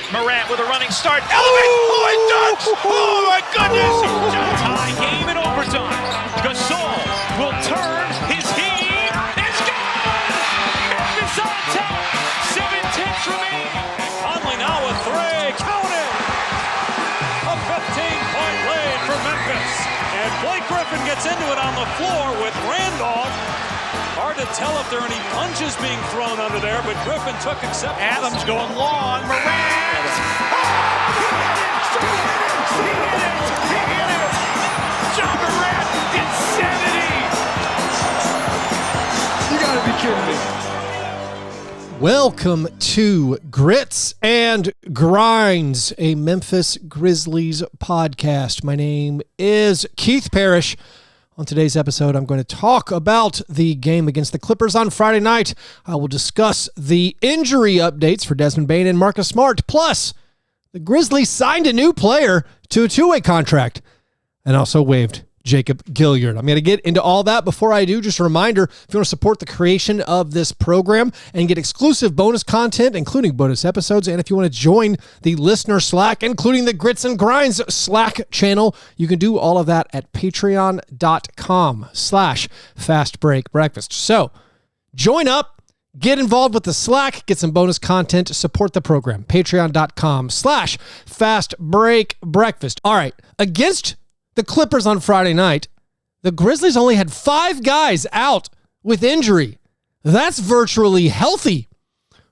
Morant with a running start. Elevates. Oh, it dunks. Oh, my goodness. Tie game in overtime. Gasol will turn his heat. It's gone. Memphis on top. 7-10 remaining. Conley now with three. Count it. A 15-point lead for Memphis. And Blake Griffin gets into it on the floor with Randolph. Hard to tell if there are any punches being thrown under there, but Griffin took acceptance. Adams going long. Morant. He hit it. John Morant. Insanity. You gotta be kidding me. Welcome to Grits and Grinds, a Memphis Grizzlies podcast. My name is Keith Parrish. On today's episode, I'm going to talk about the game against the Clippers on Friday night. I will discuss the injury updates for Desmond Bane and Marcus Smart. Plus, the Grizzlies signed a new player to a two-way contract and also waived Jacob Gilyard. I'm going to get into all that. Before I do, just a reminder, if you want to support the creation of this program and get exclusive bonus content, including bonus episodes, and if you want to join the listener Slack, including the Grits and Grinds Slack channel, you can do all of that at patreon.com/fastbreakbreakfast. So join up, get involved with the Slack, get some bonus content, support the program. Patreon.com/fastbreakbreakfast. All right, against the Clippers on Friday night, the Grizzlies only had 5 guys out with injury. That's virtually healthy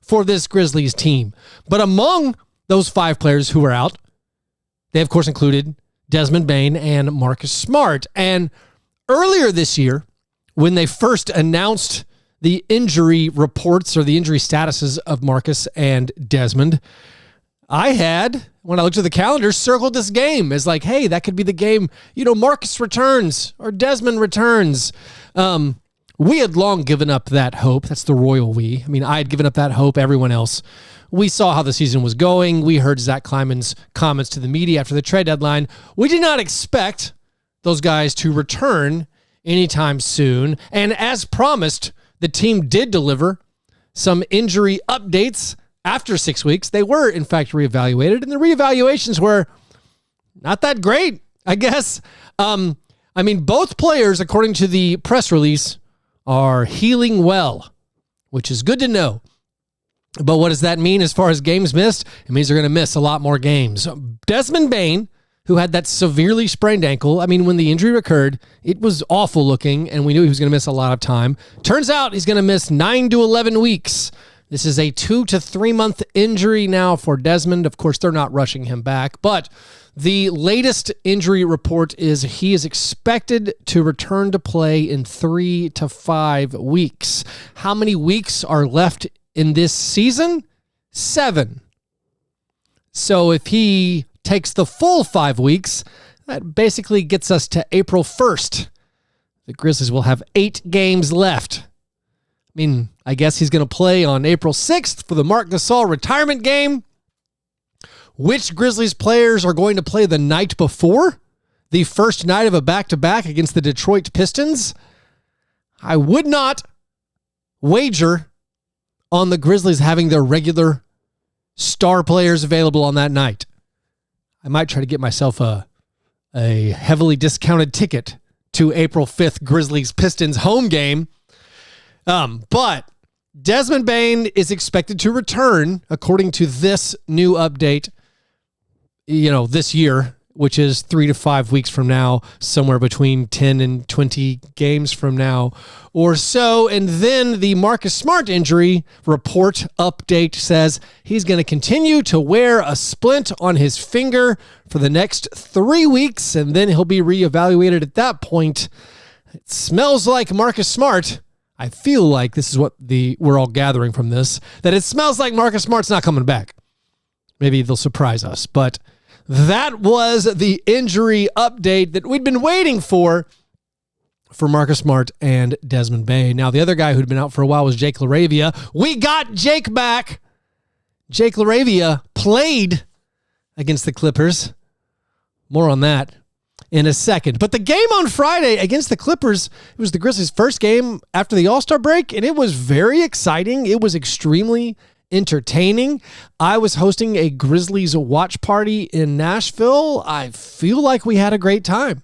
for this Grizzlies team. But among those 5 players who were out, they of course included Desmond Bane and Marcus Smart. And earlier this year, when they first announced the injury reports or the injury statuses of Marcus and Desmond, I had, when I looked at the calendar, circled this game as like, hey, that could be the game, Marcus returns or Desmond returns. We had long given up that hope. That's the royal we. I mean, I had given up that hope. Everyone else. We saw how the season was going. We heard Zach Kleiman's comments to the media after the trade deadline. We did not expect those guys to return anytime soon. And as promised, the team did deliver some injury updates. After 6 weeks, they were, in fact, reevaluated, and the reevaluations were not that great, I guess. Both players, according to the press release, are healing well, which is good to know. But what does that mean as far as games missed? It means they're going to miss a lot more games. Desmond Bane, who had that severely sprained ankle, when the injury occurred, it was awful looking, and we knew he was going to miss a lot of time. Turns out he's going to miss 9 to 11 weeks. This is a 2 to 3 month injury now for Desmond. Of course, they're not rushing him back, but the latest injury report is he is expected to return to play in 3 to 5 weeks. How many weeks are left in this season? 7. So if he takes the full 5 weeks, that basically gets us to April 1st. The Grizzlies will have 8 games left. I guess he's going to play on April 6th for the Marc Gasol retirement game. Which Grizzlies players are going to play the night before? The first night of a back-to-back against the Detroit Pistons? I would not wager on the Grizzlies having their regular star players available on that night. I might try to get myself a heavily discounted ticket to April 5th Grizzlies Pistons home game. But Desmond Bane is expected to return, according to this new update, this year, which is 3 to 5 weeks from now, somewhere between 10 and 20 games from now or so. And then the Marcus Smart injury report update says he's going to continue to wear a splint on his finger for the next 3 weeks, and then he'll be reevaluated at that point. It smells like Marcus Smart. I feel like this is what we're all gathering from this, that it smells like Marcus Smart's not coming back. Maybe they'll surprise us, but that was the injury update that we'd been waiting for Marcus Smart and Desmond Bane. Now, the other guy who'd been out for a while was Jake LaRavia. We got Jake back. Jake LaRavia played against the Clippers. More on that in a second. But the game on Friday against the Clippers, it was the Grizzlies' first game after the All-Star break, and it was very exciting. It was extremely entertaining. I was hosting a Grizzlies watch party in Nashville. I feel like we had a great time.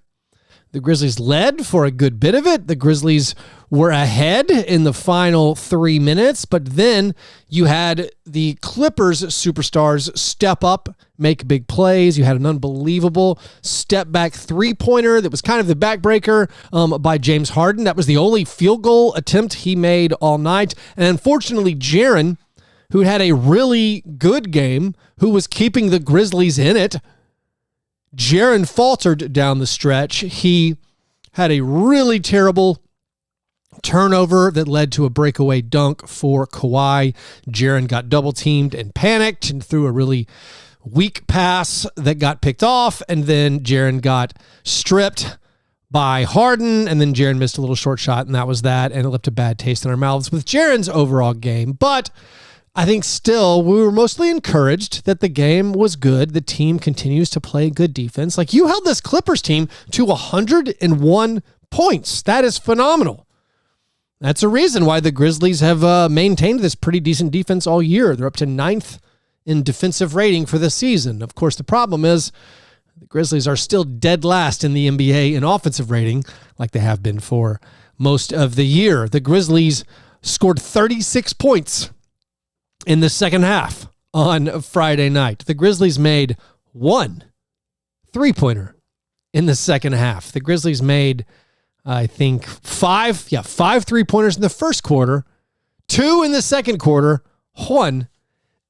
The Grizzlies led for a good bit of it. The Grizzlies were ahead in the final 3 minutes, but then you had the Clippers superstars step up, make big plays. You had an unbelievable step-back three-pointer that was kind of the backbreaker by James Harden. That was the only field goal attempt he made all night. And unfortunately, Jaren, who had a really good game, who was keeping the Grizzlies in it, Jaren faltered down the stretch. He had a really terrible turnover that led to a breakaway dunk for Kawhi. Jaren got double-teamed and panicked and threw a really weak pass that got picked off, and then Jaren got stripped by Harden, and then Jaren missed a little short shot, and that was that, and it left a bad taste in our mouths with Jaren's overall game. But I think still we were mostly encouraged that the game was good. The team continues to play good defense. Like, you held this Clippers team to 101 points. That is phenomenal. That's a reason why the Grizzlies have maintained this pretty decent defense all year. They're up to 9th in defensive rating for the season. Of course, the problem is the Grizzlies are still dead last in the NBA in offensive rating, like they have been for most of the year. The Grizzlies scored 36 points in the second half on Friday night. The Grizzlies made 1 3-pointer in the second half. The Grizzlies made, I think, 5 3-pointers in the first quarter, 2 in the second quarter, 1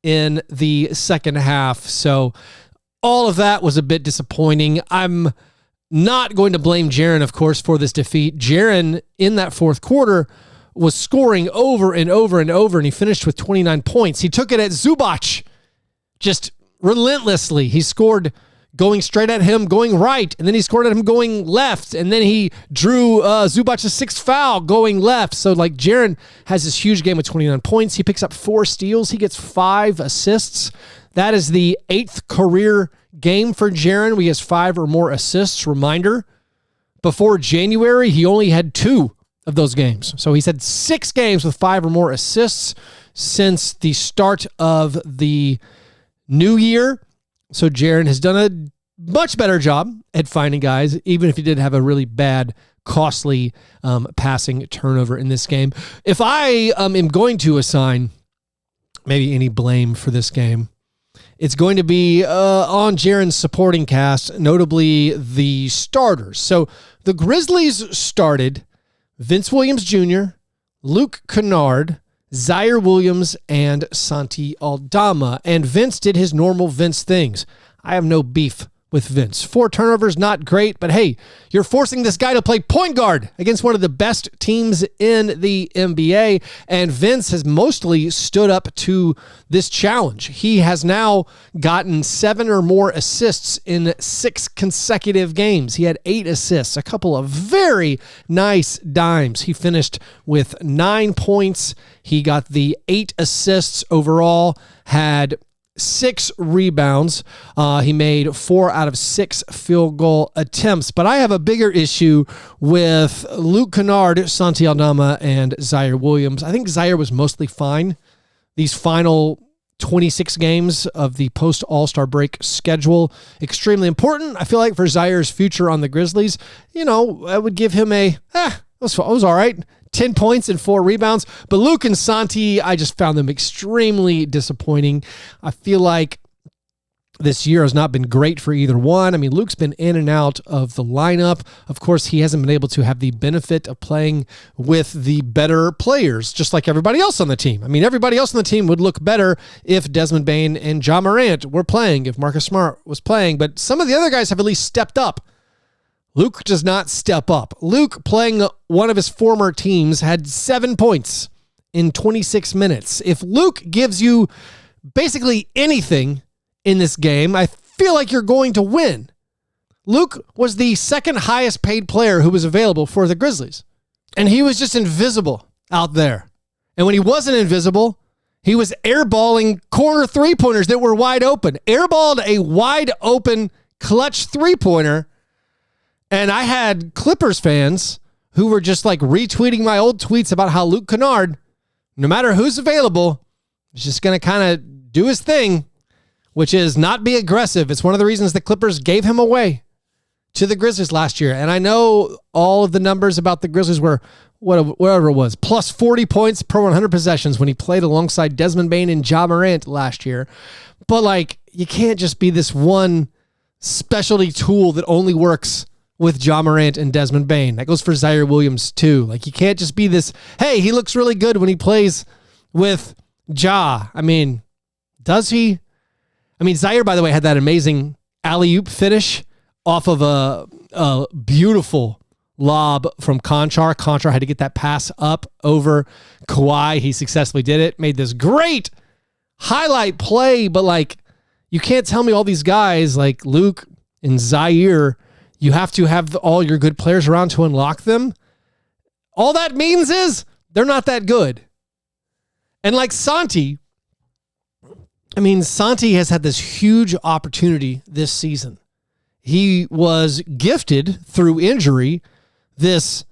in the second half. So all of that was a bit disappointing. I'm not going to blame Jaren, of course, for this defeat. Jaren, in that fourth quarter, was scoring over and over and over, and he finished with 29 points. He took it at Zubac just relentlessly. He scored going straight at him, going right, and then he scored at him going left, and then he drew Zubac's 6th foul going left. So, like, Jaren has this huge game with 29 points. He picks up 4 steals. He gets 5 assists. That is the 8th career game for Jaren. He has 5 or more assists. Reminder, before January, he only had 2 of those games. So he's had 6 games with 5 or more assists since the start of the new year. So Jaren has done a much better job at finding guys, even if he did have a really bad, costly passing turnover in this game. If I am going to assign maybe any blame for this game, it's going to be on Jaren's supporting cast, notably the starters. So the Grizzlies started Vince Williams Jr., Luke Kennard, Zaire Williams, and Santi Aldama. And Vince did his normal Vince things. I have no beef with Vince. 4 turnovers, not great, but hey, you're forcing this guy to play point guard against one of the best teams in the NBA, and Vince has mostly stood up to this challenge. He has now gotten 7 or more assists in 6 consecutive games. He had 8 assists, a couple of very nice dimes. He finished with 9 points. He got the 8 assists overall, had 6 rebounds. He made 4 out of 6 field goal attempts. But I have a bigger issue with Luke Kennard, Santi Aldama, and Zaire Williams. I think Zaire was mostly fine. These final 26 games of the post-All-Star break schedule, extremely important. I feel like for Zaire's future on the Grizzlies, I would give him it was all right. 10 points and 4 rebounds. But Luke and Santi, I just found them extremely disappointing. I feel like this year has not been great for either one. I mean, Luke's been in and out of the lineup. Of course, he hasn't been able to have the benefit of playing with the better players, just like everybody else on the team. I mean, everybody else on the team would look better if Desmond Bane and Ja Morant were playing, if Marcus Smart was playing. But some of the other guys have at least stepped up. Luke does not step up. Luke, playing one of his former teams, had 7 points in 26 minutes. If Luke gives you basically anything in this game, I feel like you're going to win. Luke was the second highest paid player who was available for the Grizzlies. And he was just invisible out there. And when he wasn't invisible, he was airballing corner 3-pointers that were wide open. Airballed a wide open clutch 3-pointer. And I had Clippers fans who were just like retweeting my old tweets about how Luke Kennard, no matter who's available, He's just going to kind of do his thing, which is not be aggressive. It's one of the reasons the Clippers gave him away to the Grizzlies last year. And I know all of the numbers about the Grizzlies were whatever it was, plus 40 points per 100 possessions when he played alongside Desmond Bane and Ja Morant last year. But like, you can't just be this one specialty tool that only works with Ja Morant and Desmond Bane. That goes for Zaire Williams too. Like, you can't just be this, hey, he looks really good when he plays with Ja. I mean, does he? I mean, Zaire, by the way, had that amazing alley-oop finish off of a beautiful lob from Conchar. Conchar had to get that pass up over Kawhi. He successfully did it. Made this great highlight play, but like, you can't tell me all these guys like Luke and Zaire, you have to have all your good players around to unlock them. All that means is they're not that good. And like Santi, I mean, Santi has had this huge opportunity this season. He was gifted through injury this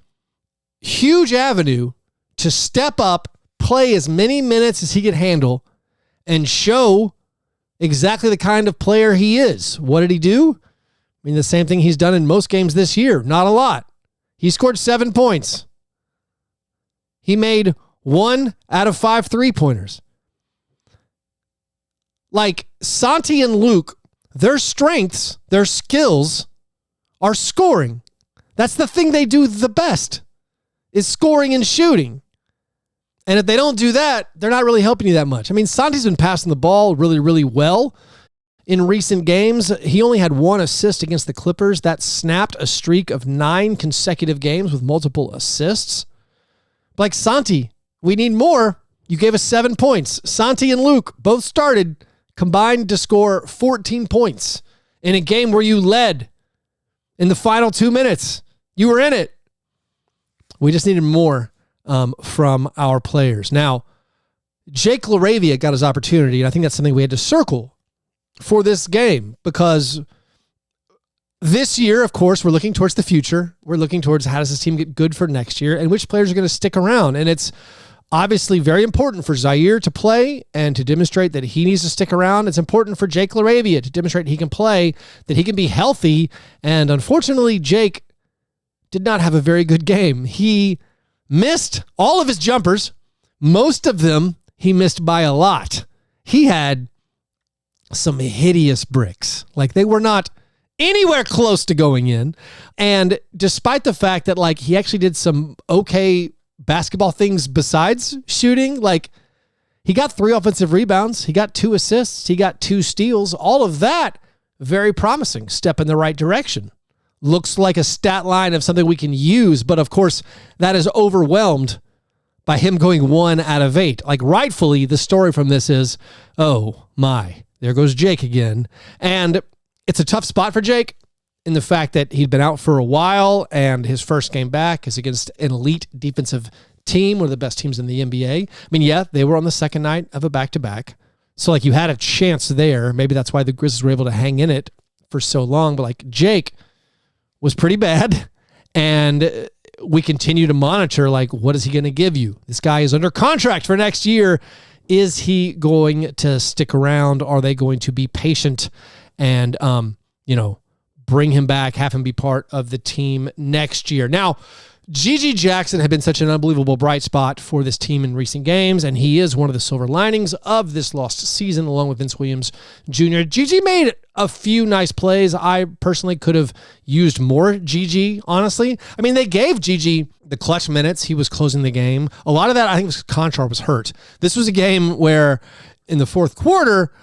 huge avenue to step up, play as many minutes as he could handle, and show exactly the kind of player he is. What did he do? I mean, the same thing he's done in most games this year. Not a lot. He scored 7 points. He made 1 out of 5 3-pointers. Like, Santi and Luke, their strengths, their skills are scoring. That's the thing they do the best, is scoring and shooting. And if they don't do that, they're not really helping you that much. I mean, Santi's been passing the ball really, really well in recent games. He only had 1 assist against the Clippers. That snapped a streak of 9 consecutive games with multiple assists. Like, Santi, we need more. You gave us 7 points. Santi and Luke both started combined to score 14 points in a game where you led in the final 2 minutes. You were in it. We just needed more from our players. Now, Jake LaRavia got his opportunity, and I think that's something we had to circle for this game, because this year, of course, we're looking towards the future. We're looking towards how does this team get good for next year and which players are going to stick around. And it's obviously very important for Zaire to play and to demonstrate that he needs to stick around. It's important for Jake LaRavia to demonstrate he can play, that he can be healthy. And unfortunately, Jake did not have a very good game. He missed all of his jumpers. Most of them he missed by a lot. He had some hideous bricks. Like, they were not anywhere close to going in. And despite the fact that, like, he actually did some okay basketball things besides shooting, like, he got 3 offensive rebounds, he got 2 assists, he got 2 steals, all of that very promising, step in the right direction. Looks like a stat line of something we can use, but of course that is overwhelmed by him going 1 out of 8. Like, rightfully, the story from this is, oh my, there goes Jake again. And it's a tough spot for Jake in the fact that he'd been out for a while, and his first game back is against an elite defensive team, one of the best teams in the NBA. I mean, yeah, they were on the second night of a back-to-back. So, like, you had a chance there. Maybe that's why the Grizzlies were able to hang in it for so long. But, like, Jake was pretty bad, and we continue to monitor, like, what is he going to give you? This guy is under contract for next year. Is he going to stick around? Are they going to be patient and, bring him back, have him be part of the team next year? Now, Gigi Jackson had been such an unbelievable bright spot for this team in recent games, and he is one of the silver linings of this lost season, along with Vince Williams Jr. Gigi made a few nice plays. I personally could have used more Gigi, honestly. I mean, they gave Gigi the clutch minutes. He was closing the game. A lot of that, I think, was Conchar was hurt. This was a game where in the fourth quarter,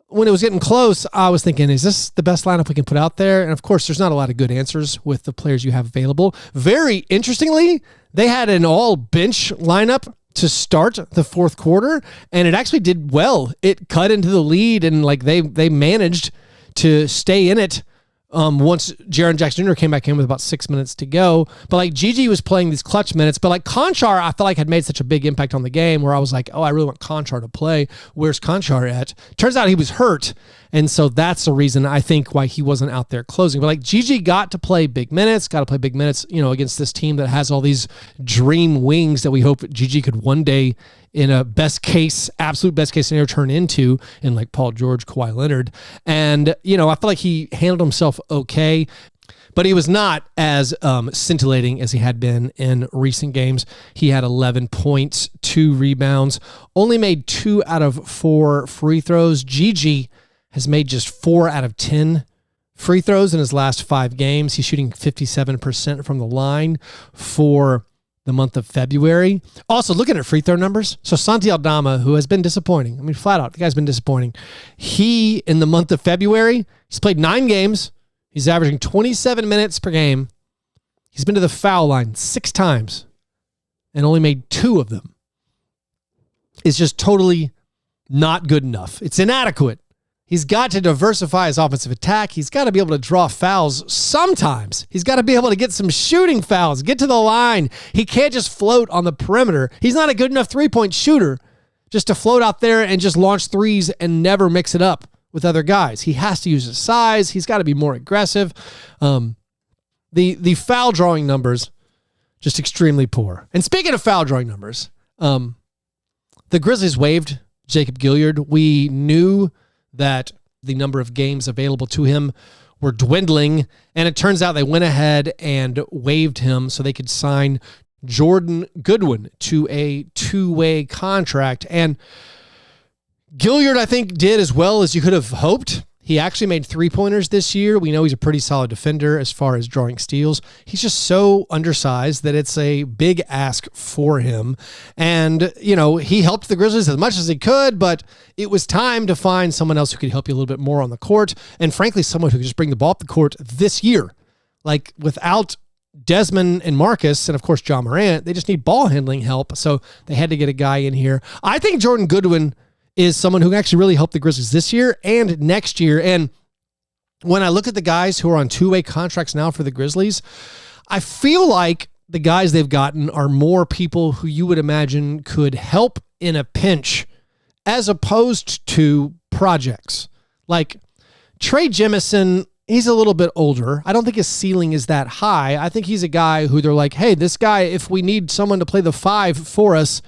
when it was getting close, I was thinking, is this the best lineup we can put out there? And of course, there's not a lot of good answers with the players you have available. Very interestingly, they had an all bench lineup to start the fourth quarter, and it actually did well. It cut into the lead, and like they managed to stay in it once Jaren Jackson Jr. came back in with about 6 minutes to go. But like Gigi was playing these clutch minutes, but like Conchar, I felt like had made such a big impact on the game where I was like, oh, I really want Conchar to play. Where's Conchar at? Turns out he was hurt. And so that's the reason I think why he wasn't out there closing. But like Gigi got to play big minutes, against this team that has all these dream wings that we hope Gigi could one day in a absolute best case scenario turn into in like Paul George, Kawhi Leonard. And, I feel like he handled himself okay, but he was not as scintillating as he had been in recent games. He had 11 points, 2 rebounds, only made 2 out of 4 free throws. Gigi has made just 4 out of 10 free throws in his last 5 games. He's shooting 57% from the line for the month of February. Also, looking at free throw numbers. So Santi Aldama, who has been disappointing. I mean, flat out, the guy's been disappointing. He, in the month of February, he's played 9 games. He's averaging 27 minutes per game. He's been to the foul line 6 times and only made 2 of them. It's just totally not good enough. It's inadequate. He's got to diversify his offensive attack. He's got to be able to draw fouls sometimes. He's got to be able to get some shooting fouls, get to the line. He can't just float on the perimeter. He's not a good enough three-point shooter just to float out there and just launch threes and never mix it up with other guys. He has to use his size. He's got to be more aggressive. The foul drawing numbers, just extremely poor. And speaking of foul drawing numbers, the Grizzlies waived Jacob Gilyard. We knew that the number of games available to him were dwindling, and it turns out they went ahead and waived him so they could sign Jordan Goodwin to a 2-way contract. And Gilyard, I think, did as well as you could have hoped. He actually made 3-pointers this year. We know he's a pretty solid defender as far as drawing steals. He's just so undersized that it's a big ask for him. And, he helped the Grizzlies as much as he could, but it was time to find someone else who could help you a little bit more on the court. And frankly, someone who could just bring the ball up the court this year. Like, without Desmond and Marcus, and of course, John Morant, they just need ball handling help. So they had to get a guy in here. I think Jordan Goodwin is someone who can actually really help the Grizzlies this year and next year. And when I look at the guys who are on 2-way contracts now for the Grizzlies, I feel like the guys they've gotten are more people who you would imagine could help in a pinch as opposed to projects. Like Trey Jemison, he's a little bit older. I don't think his ceiling is that high. I think he's a guy who they're like, hey, this guy, if we need someone to play the 5 for us,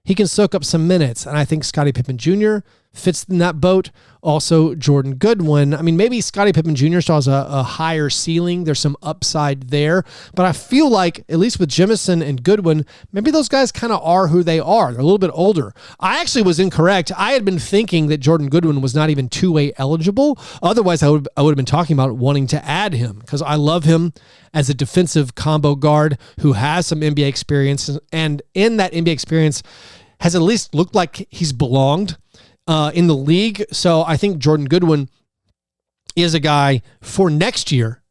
he can soak up some minutes. And I think Scottie Pippen Jr. fits in that boat. Also, Jordan Goodwin. I mean, maybe Scottie Pippen Jr. still has a higher ceiling. There's some upside there. But I feel like, at least with Jemison and Goodwin, maybe those guys kind of are who they are. They're a little bit older. I actually was incorrect. I had been thinking that Jordan Goodwin was not even 2-way eligible. Otherwise, I would have been talking about wanting to add him because I love him as a defensive combo guard who has some NBA experience. And in that NBA experience, has at least looked like he's belonged in the league. So I think Jordan Goodwin is a guy for next year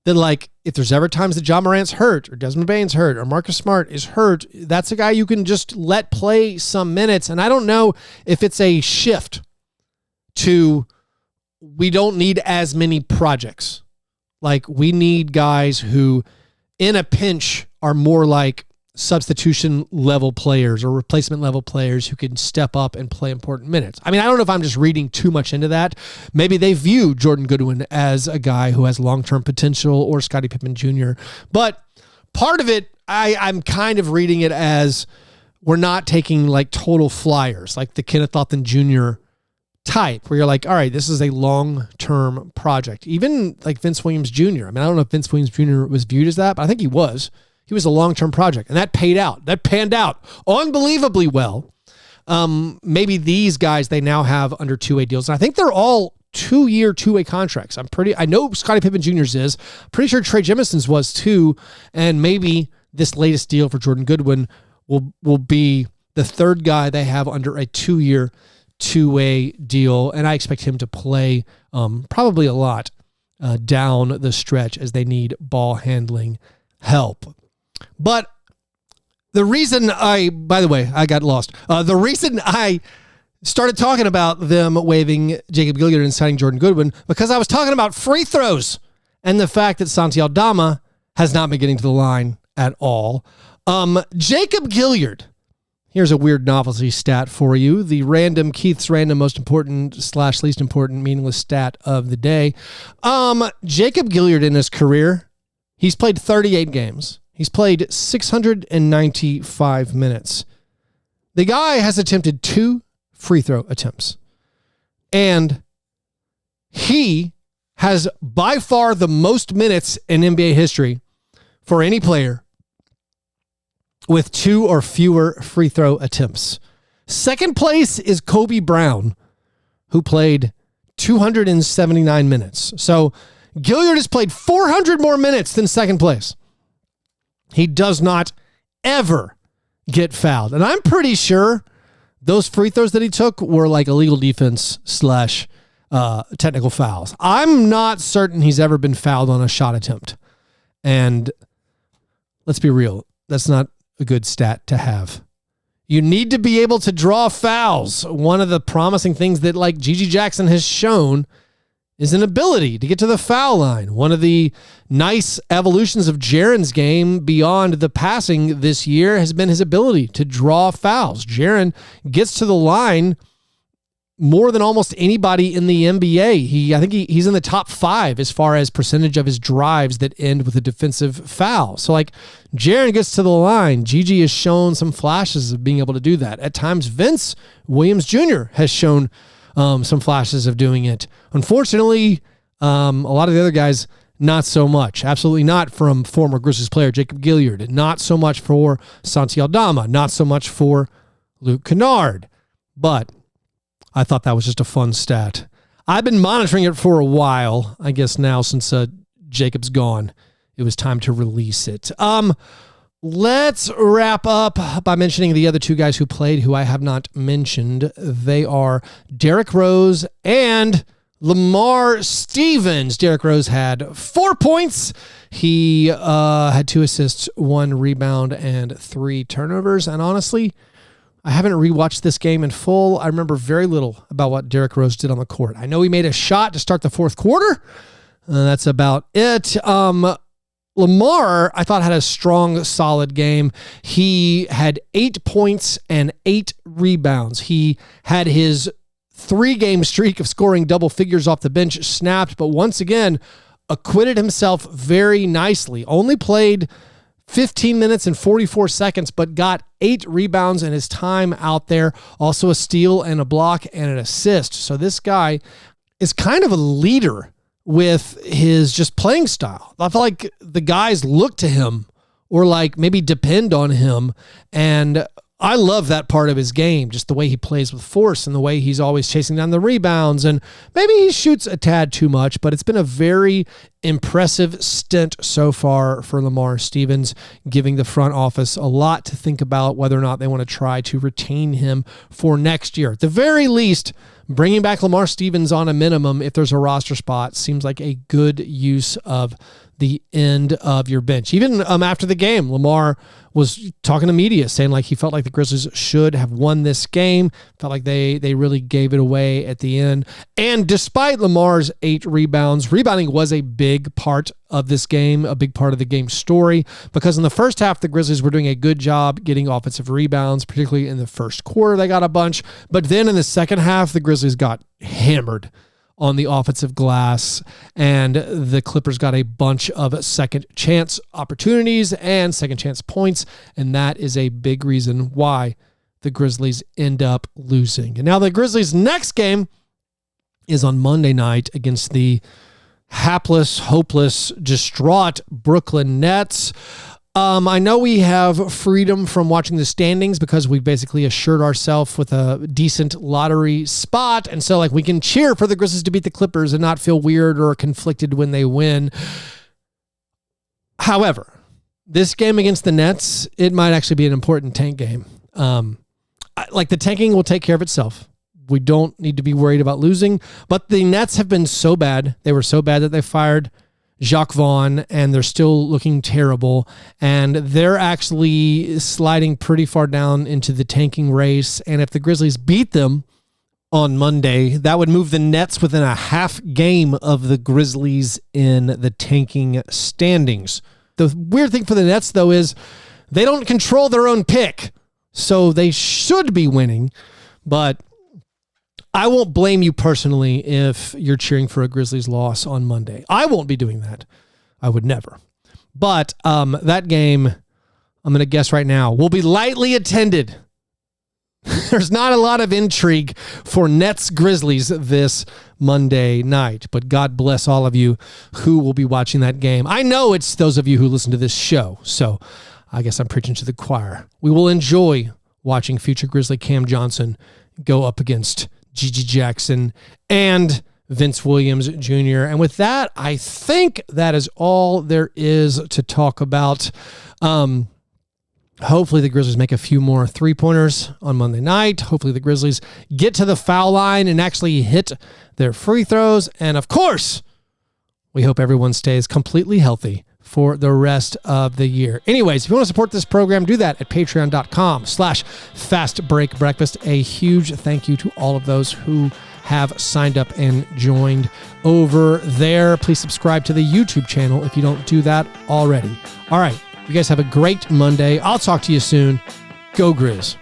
that, like, if there's ever times that John Morant's hurt or Desmond Bane's hurt or Marcus Smart is hurt, that's a guy you can just let play some minutes. And I don't know if it's a shift to we don't need as many projects. Like, we need guys who in a pinch are more like substitution level players or replacement level players who can step up and play important minutes. I mean, I don't know if I'm just reading too much into that. Maybe they view Jordan Goodwin as a guy who has long-term potential, or Scottie Pippen Jr. But part of it, I'm kind of reading it as we're not taking like total flyers, like the Kenneth Lofton Jr. type, where you're like, all right, this is a long-term project. Even like Vince Williams Jr. I mean, I don't know if Vince Williams Jr. was viewed as that, but I think he was. He was a long-term project, and that paid out. That panned out unbelievably well. Maybe these guys they now have under 2-way deals, and I think they're all 2-year, 2-way contracts. I know Scottie Pippen Jr.'s is. Pretty sure Trey Jemison's was too, and maybe this latest deal for Jordan Goodwin will be the third guy they have under a 2-year, 2-way deal, and I expect him to play probably a lot down the stretch as they need ball handling help. But the reason I got lost. The reason I started talking about them waiving Jacob Gilyard and signing Jordan Goodwin, because I was talking about free throws and the fact that Santi Aldama has not been getting to the line at all. Jacob Gilyard, here's a weird novelty stat for you. The Keith's random most important / least important meaningless stat of the day. Jacob Gilyard in his career, he's played 38 games. He's played 695 minutes. The guy has attempted 2 free throw attempts. And he has by far the most minutes in NBA history for any player with 2 or fewer free throw attempts. Second place is Kobe Brown, who played 279 minutes. So Gilyard has played 400 more minutes than second place. He does not ever get fouled. And I'm pretty sure those free throws that he took were like illegal defense / technical fouls. I'm not certain he's ever been fouled on a shot attempt. And let's be real, that's not a good stat to have. You need to be able to draw fouls. One of the promising things that like Gigi Jackson has shown is an ability to get to the foul line. One of the nice evolutions of Jaren's game beyond the passing this year has been his ability to draw fouls. Jaren gets to the line more than almost anybody in the NBA. I think he's in the top 5 as far as percentage of his drives that end with a defensive foul. So like Jaren gets to the line. Gigi has shown some flashes of being able to do that. At times, Vince Williams Jr. has shown some flashes of doing it. Unfortunately, a lot of the other guys, not so much. Absolutely not from former Grizzlies player Jacob Gilyard. Not so much for Santi Aldama. Not so much for Luke Kennard. But I thought that was just a fun stat. I've been monitoring it for a while. I guess now since Jacob's gone, it was time to release it. Let's wrap up by mentioning the other 2 guys who played who I have not mentioned. They are Derrick Rose and Lamar Stevens. Derrick Rose had 4 points. He had 2 assists, 1 rebound, and 3 turnovers. And honestly, I haven't rewatched this game in full. I remember very little about what Derrick Rose did on the court. I know he made a shot to start the 4th quarter. That's about it. Lamar, I thought, had a strong, solid game. He had 8 points and 8 rebounds. He had his 3-game streak of scoring double figures off the bench snapped, but once again, acquitted himself very nicely. Only played 15 minutes and 44 seconds, but got 8 rebounds in his time out there. Also a steal and a block and an assist. So this guy is kind of a leader with his just playing style. I feel like the guys look to him or like maybe depend on him. And I love that part of his game, just the way he plays with force and the way he's always chasing down the rebounds. And maybe he shoots a tad too much, but it's been a very impressive stint so far for Lamar Stevens, giving the front office a lot to think about whether or not they want to try to retain him for next year. At the very least, bringing back Lamar Stevens on a minimum, if there's a roster spot, seems like a good use of the end of your bench. Even after the game, Lamar was talking to media saying like he felt like the Grizzlies should have won this game, felt like they really gave it away at the end. And despite Lamar's 8 rebounds, rebounding was a big part of this game, a big part of the game story, because in the first half, the Grizzlies were doing a good job getting offensive rebounds, particularly in the first quarter, they got a bunch. But then in the second half, the Grizzlies got hammered on the offensive glass, and the Clippers got a bunch of second chance opportunities and second chance points, and that is a big reason why the Grizzlies end up losing. And now the Grizzlies' next game is on Monday night against the hapless, hopeless, distraught Brooklyn Nets. I know we have freedom from watching the standings because we basically assured ourselves with a decent lottery spot. And so like we can cheer for the Grizzlies to beat the Clippers and not feel weird or conflicted when they win. However, this game against the Nets, it might actually be an important tank game. Like the tanking will take care of itself. We don't need to be worried about losing, but the Nets have been so bad. They were so bad that they fired Jacques Vaughn, and they're still looking terrible, and they're actually sliding pretty far down into the tanking race. And if the Grizzlies beat them on Monday, that would move the Nets within a half game of the Grizzlies in the tanking standings. The weird thing for the Nets, though, is they don't control their own pick, so they should be winning, but I won't blame you personally if you're cheering for a Grizzlies loss on Monday. I won't be doing that. I would never. But that game, I'm going to guess right now, will be lightly attended There's not a lot of intrigue for Nets Grizzlies this Monday night, but God bless all of you who will be watching that game. I know it's those of you who listen to this show, so I guess I'm preaching to the choir. We will enjoy watching future Grizzly Cam Johnson go up against Gigi Jackson and Vince Williams Jr. And with that, I think that is all there is to talk about. Hopefully the Grizzlies make a few more three-pointers on Monday night. Hopefully the Grizzlies get to the foul line and actually hit their free throws. And of course, we hope everyone stays completely healthy for the rest of the year. Anyways, if you want to support this program, do that at patreon.com/fastbreakbreakfast. A huge thank you to all of those who have signed up and joined over there. Please subscribe to the YouTube channel if you don't do that already. All right. You guys have a great Monday. I'll talk to you soon. Go Grizz.